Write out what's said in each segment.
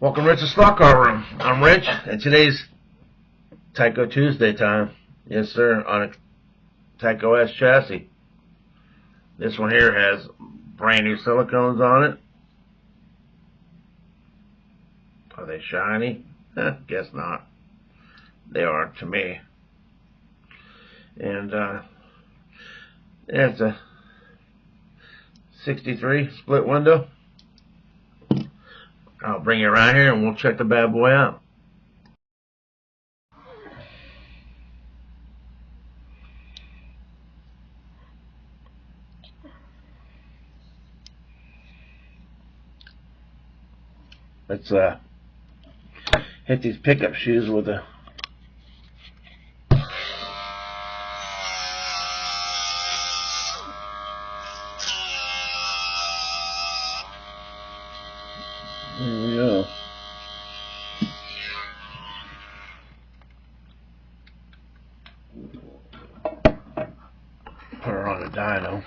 Welcome to Rich's Stock Car Room. I'm Rich, and today's Tyco Tuesday time. Yes, sir, on a Tyco S chassis. This one here has brand new silicones on it. Are they shiny? Guess not. They are to me. And it's a 63 split window. I'll bring you around here and we'll check the bad boy out. Let's hit these pickup shoes with a there we go. Put her on a dyno.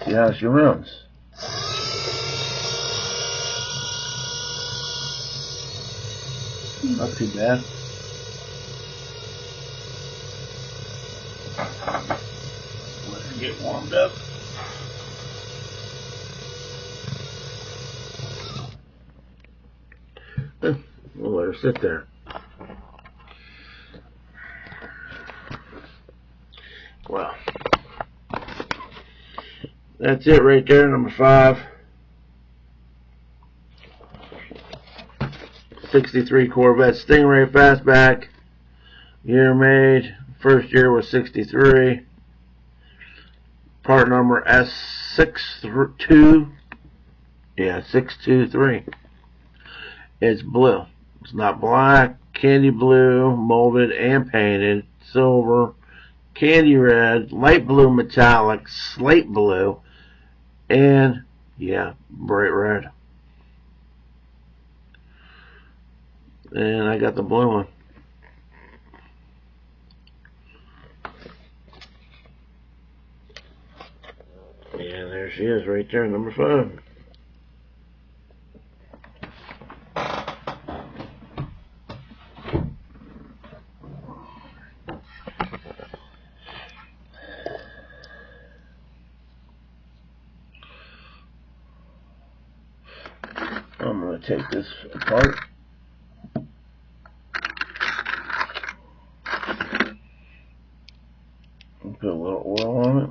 See how she runs. Not too bad. Let her get warmed up. We'll let her sit there. Well, that's it right there, number 5. 63 Corvette Stingray Fastback. Year made. First year was 63. Part number S62. Yeah, 623. It's blue. It's not black. Candy blue, molded and painted. Silver, candy red, light blue metallic, slate blue, and yeah, bright red. And I got the blue one. And there she is right there, number 5. I'm going to take this apart. Put a little oil on it.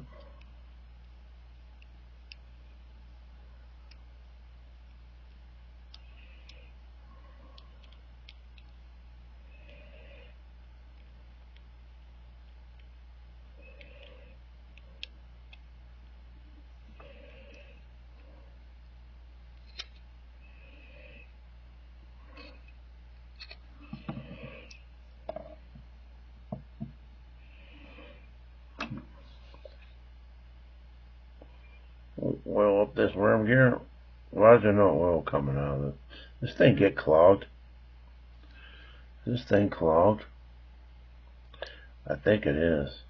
Oil up this worm here. Why is there no oil coming out of it? This thing get clogged. This thing clogged? I think it is.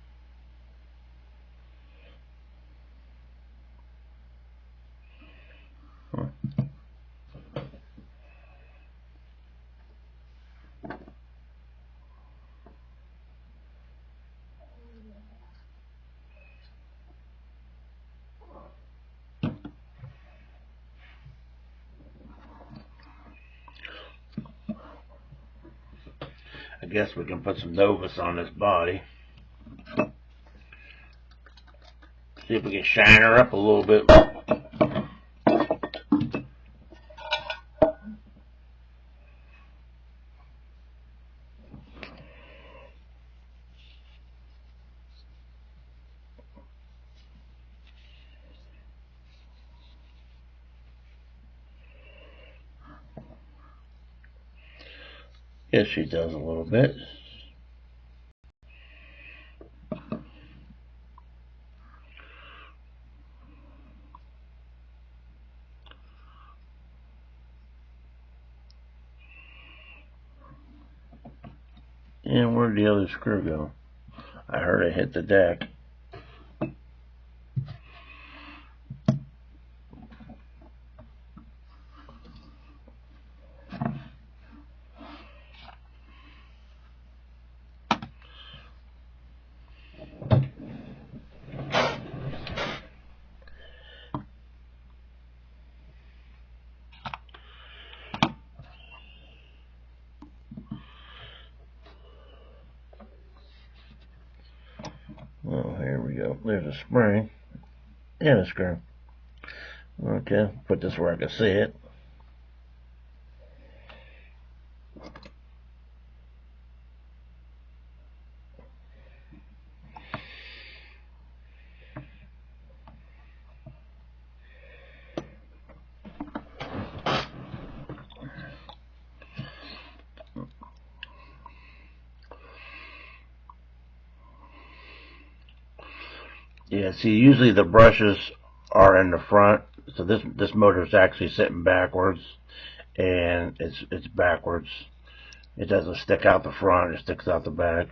I guess we can put some Novus on this body. See if we can shine her up a little bit. Yes, she does a little bit. And where'd the other screw go? I heard it hit the deck. there's a spring and a screw. Okay, put this where I can see it. Yeah, see, usually the brushes are in the front, so this motor is actually sitting backwards, and it's backwards. It doesn't stick out the front; it sticks out the back,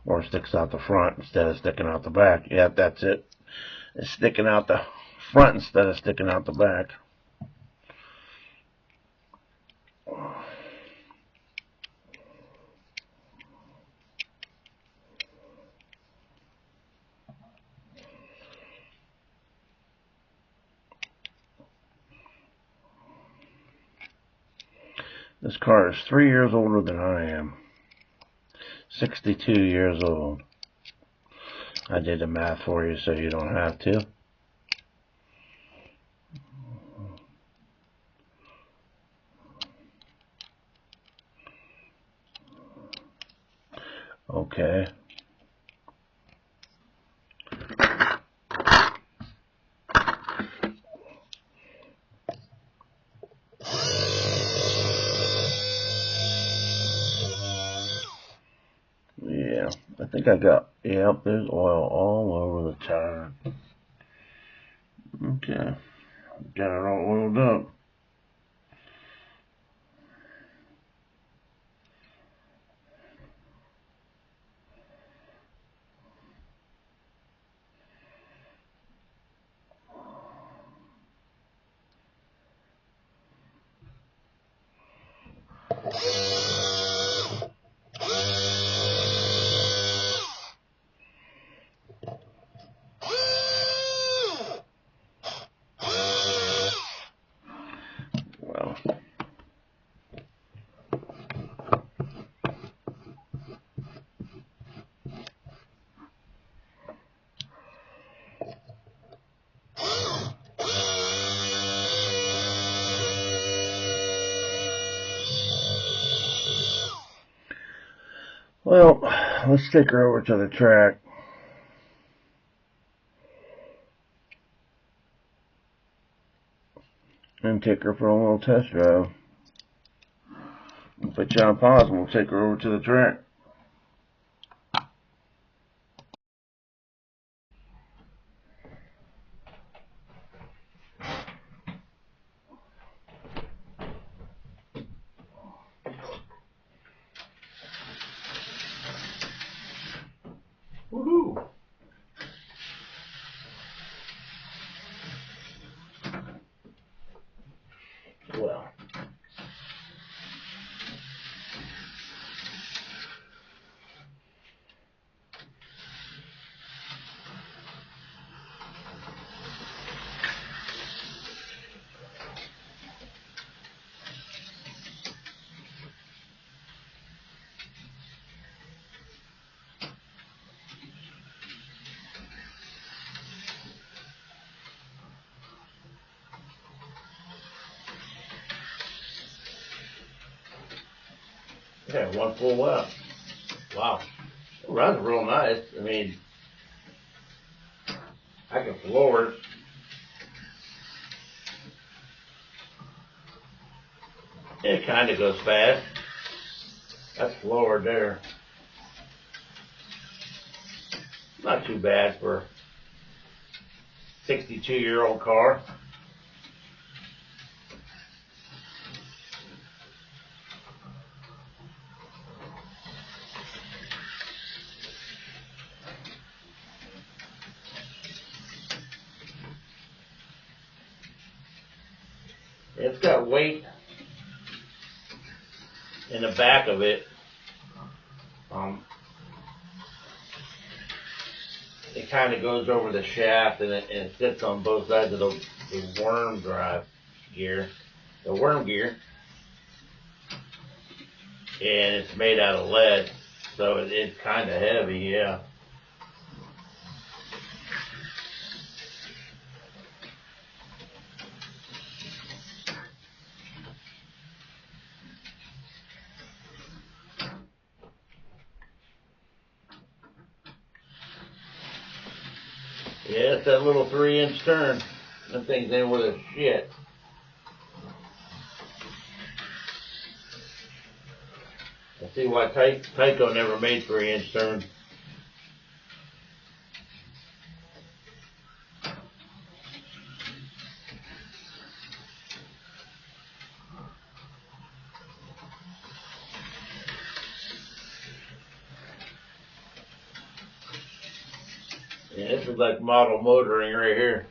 or it sticks out the front instead of sticking out the back. Yeah, that's it. It's sticking out the front instead of sticking out the back. This car is 3 years older than I am. 62 years old. I did the math for you so you don't have to. Okay. Yeah, I think I got, yep, there's oil all over the tire. Okay, got it all oiled up. Well, well, let's take her over to the track. And take her for a little test drive. We'll put you on pause and we'll take her over to the track. Woohoo! Well, yeah, one full lap. Wow. It runs real nice. I mean, I can floor it. It kind of goes fast. That's floored there. Not too bad for a 62-year-old car. It's got weight in the back of it. It kind of goes over the shaft and it sits on both sides of the worm drive gear, the worm gear, and it's made out of lead, so it's kind of heavy, yeah. Yeah, it's that little 3-inch turn. That thing's in with a shit. I see why Tyco never made 3-inch turns. Yeah, this is like model motoring right here.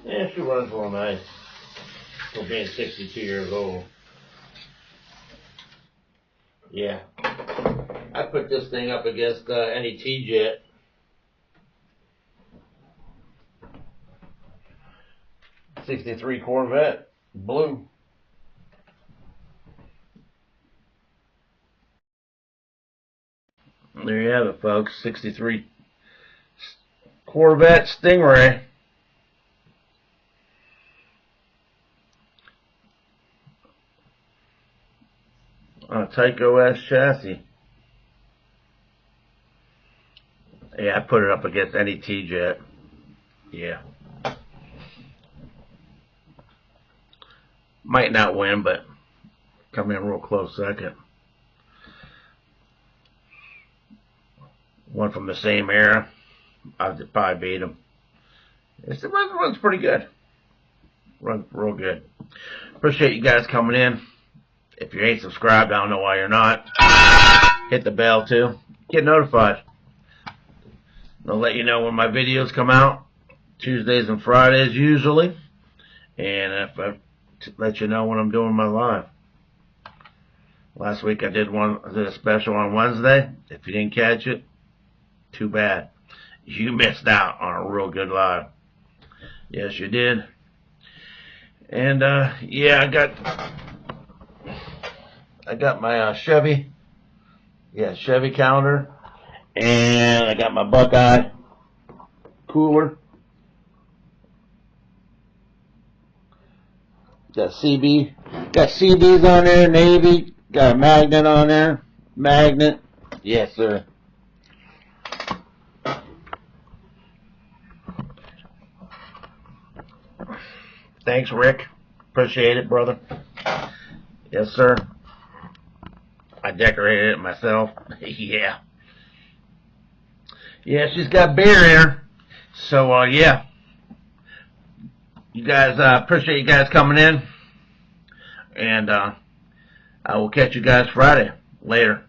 Yeah, she runs real nice for being 62 years old. Yeah. I put this thing up against any T-Jet. '63 Corvette, blue. There you have it, folks. '63 Corvette Stingray. Tyco S chassis. Yeah, I put it up against any T-Jet. Yeah. Might not win, but come in real close second. One from the same era. I'd probably beat him. It runs pretty good. Runs real good. Appreciate you guys coming in. If you ain't subscribed, I don't know why you're not. Hit the bell too. Get notified. I'll let you know when my videos come out. Tuesdays and Fridays usually. And if I let you know when I'm doing my live. Last week I did a special on Wednesday. If you didn't catch it, too bad. You missed out on a real good live. Yes, you did. And yeah, I got my Chevy calendar, and I got my Buckeye cooler. Got CBs on there, Navy. Got a magnet on there. Magnet. Yes, sir. Thanks, Rick. Appreciate it, brother. Yes, sir. I decorated it myself. Yeah. Yeah, she's got beer in her. So, yeah. You guys, appreciate you guys coming in. And I will catch you guys Friday. Later.